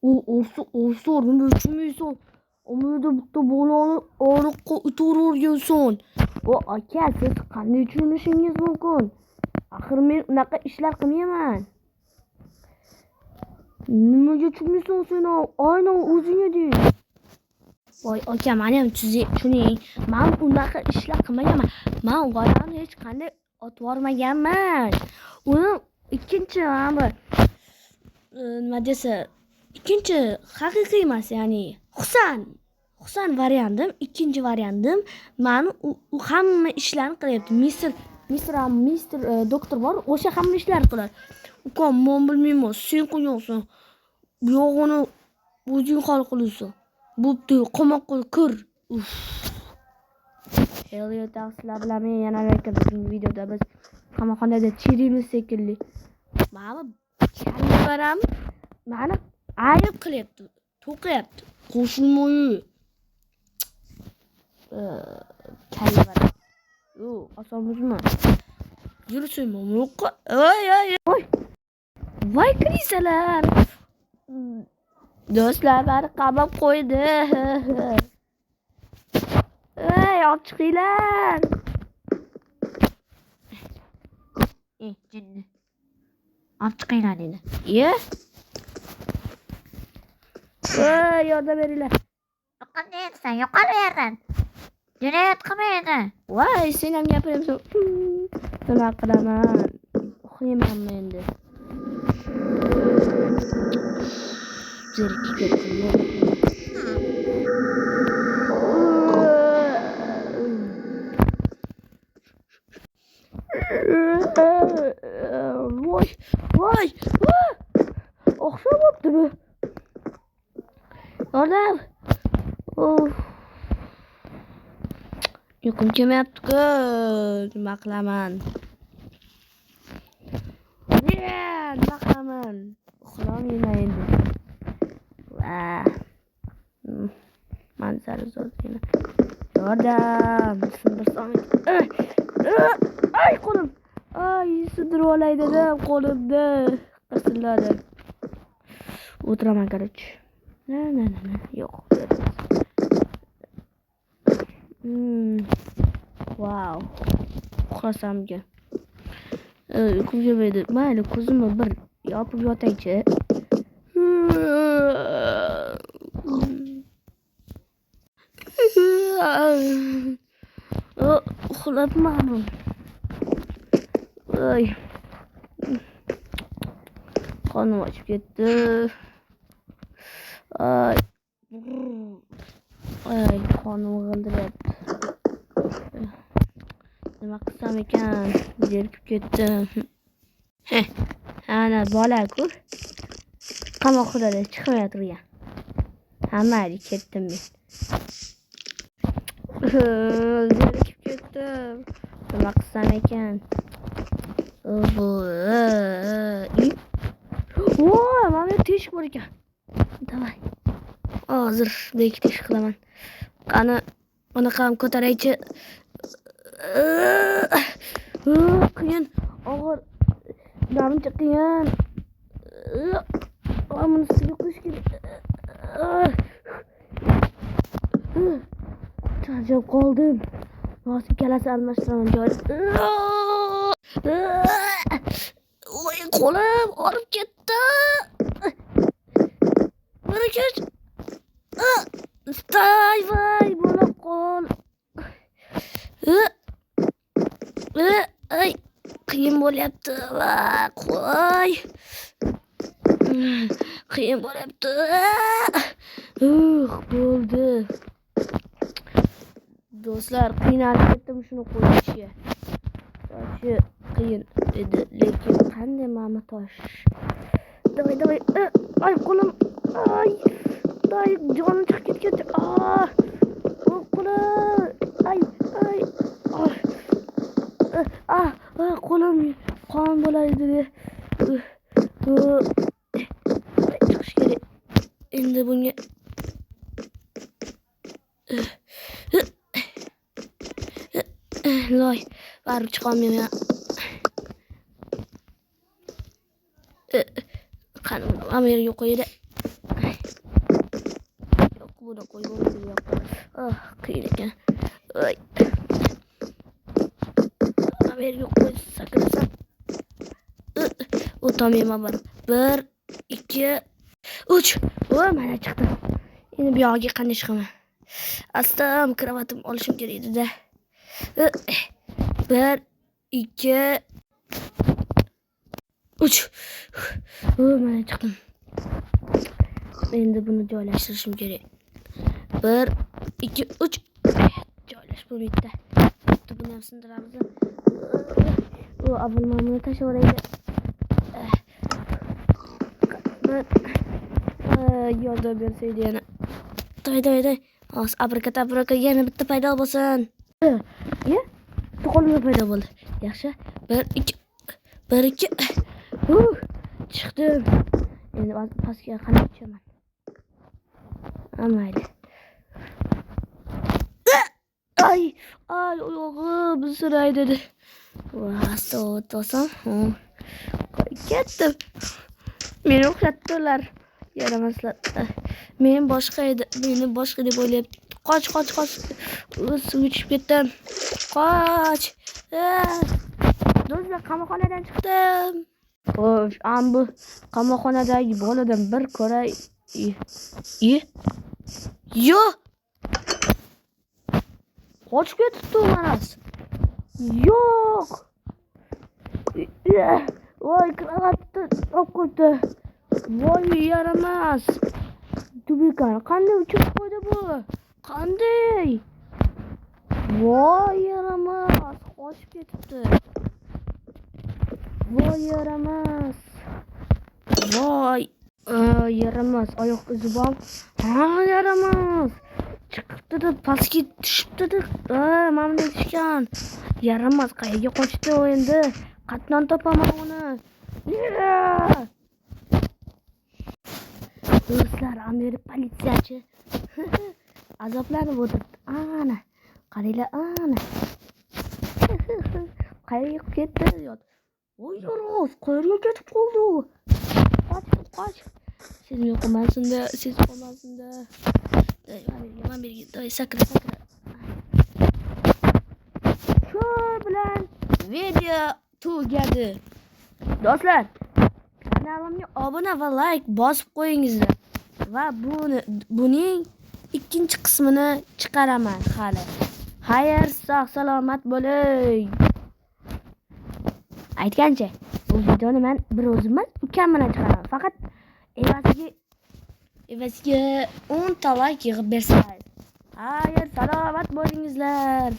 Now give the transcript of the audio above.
nima tushunmaysan? Omada bitta bolani oriqqa o'tiravergansan. Aka, siz qanday tushunishingiz mumkin? Axir men unaqa ishlar qilmayman. Nimaga tushunmaysan sen? Aynan o'zing eding. Voy aka, meni ham tushuning. Men unaqa ishlar qilmaganman. Men bolani hech qanday otib yubormaganman. Uni ikkinchi nima desa, ikkinchi haqiqiy emas, ya'ni Husan variantim, ikkinchi variantim. Men u hamma ishlarni qilyapti. Mister doktor bor, o'sha hamma ishlarni qiladi. Ukam, men bilmayman, sen qo'yyorsan. Bu yog'ini o'zing hal qilasan. Bo'pti, qamoqqa kir. Hello, sizlar bilan men yana bugungi videoda biz qamoqxonada chirimiz shekilli. Mana kalibaram meni ayb qilyapti, to'qiyapti. Qo'shilmoyi. Kalibaram. Osonmizmi? Yursin yo'qqa. Voy. Voy krisalar. Do'stlar beni qamab qo'ydi. Olib chiqinglar. Jinni. Olib chiqinglar dedi. Yordam beringlar. Qanday yo'qol bu yerdan. Jinoyat qilmaydi. Voy, sen ham gapiryapsan. Nima qilaman? Uxlaymanmi endi? Zerikib ketdim. Voy. Oxshab o'tdi-mi? Yordam. Uyqum kelmayapti-ku. Nima qilaman? Nima qilaman? Uxlamayman endi. Manzara zo'rgina. Yordam. Sindirsam. Ay, qo'lim. Ay, sindirib olay dedim qo'limni. Qirsilladi. O'tiraman qarich. Na. Yo'q. Wow. Uxlasamga. Uyqum kelmaydi. Mayli, ko'zimni bir yopib yotaychi. Uxlabman. Ay. Qonim ochib ketdi. Ay, qonim g'ildiryapti. Nima qilsam ekan? Zerikib ketdim. Ana bola-ku. Qamoqxonadan chiqmay turgan. Mayli, ketdim men. Zerikib ketdim. Nima qilsam ekan? Voy, mana bu teshik bor ekan. Davay. Hozir bekit ish qilaman. Qani, bunaqam ko'taraychi. Qiyin, og'ir. Narimcha qiyin. Buni ustiga qo'yish kerak. Charchab qoldim. Hozir kalasi almashtiraman joyda. Voy, qo'lim olib ketdi. Mana kech. Voy, bola qo'l. Ay, qiyin bo'lyapti. Qo'y. Qiyin bo'lyapti. Bo'ldi. Do'stlar, qiynalib ketdim shuni qo'yishga. Toshi qiyin edi, lekin qanday mana tosh. Davay. Ay, qo'lim. Ay, jonim chiqib ketdi. Qo'lim. Ay. Qo'lim qon bo'ladi. Chiqish kerak. Endi bunga loy, baribir chiqolmayman. Qani, amirga qo'ydi. buni qo'yib bu yoqqa. Qiyin ekan. Oy. Amerika qo'y sakrasam. O'tamayman buni. 1 2 3. Mana chiqdi. Endi bu yoqqa qanday chiqaman? Astam kravatim olishim kerak edi-da. 1 2 3. Mana chiqdim. Endi buni joylashtirishim kerak. 1 2 3. Joylash bo'lmaydi. Buni ham sindiramiz. Avval mana buni tashlab olaylik. Yordam bersaydi yana. To'y. Abraka yana bitta paydo bo'lsin. Qo'limda paydo bo'ldi. Yaxshi. 1 2. Chiqdim. Endi pastga qanday tushaman? Mayli. Ay, oyog'im siray dedi. Vasta o'tasam. Ketdim. Meni o'xshatdilar. Yaramaslar. Men boshqa deb o'ylab qoch. Suv ichib ketdim. Qoch. Do'stlar, qamoqxonadan chiqdim. Bu qamoqxonadagi boladan bir ko'ray. Yo! Qochib ketibdi manas. Yo'q. Voy, kravatni olib qo'ydi. Voy, yaramas. Dubikan, qanday uchib qo'ydi bu? Qanday? Voy, yaramas. Qochib ketibdi. Voy, yaramas. Voy, yaramas. Oyoq izi bor. Yaramas. Chiqibdi, pastga tushibdi. Mana tushgan. Yaramas, qayerga qochdi u endi? Qatnon topaman uni. Do'stlar, Amerika politsiyachi azoblanib o'tiribdi. Ana, qaranglar, ana. Qayerga ketdi? Voy, yolg'iz, qayerga ketib qoldi? Qoch. Siz yo'qolmasin-da. Man berga sakra. Shu bilan video tugadi. Do'stlar, kanalimga obuna va like bosib qo'yingizlar. Va buning ikkinchi qismini chiqaraman hali. Xayr, sog' salomat bo'ling. Aytgancha, bu videoni men bir o'zim emas, ukam bilan chiqaraman. Faqat evaziga 10 ta like yig'ib bersangiz. Xayr, salomat bo'lingizlar.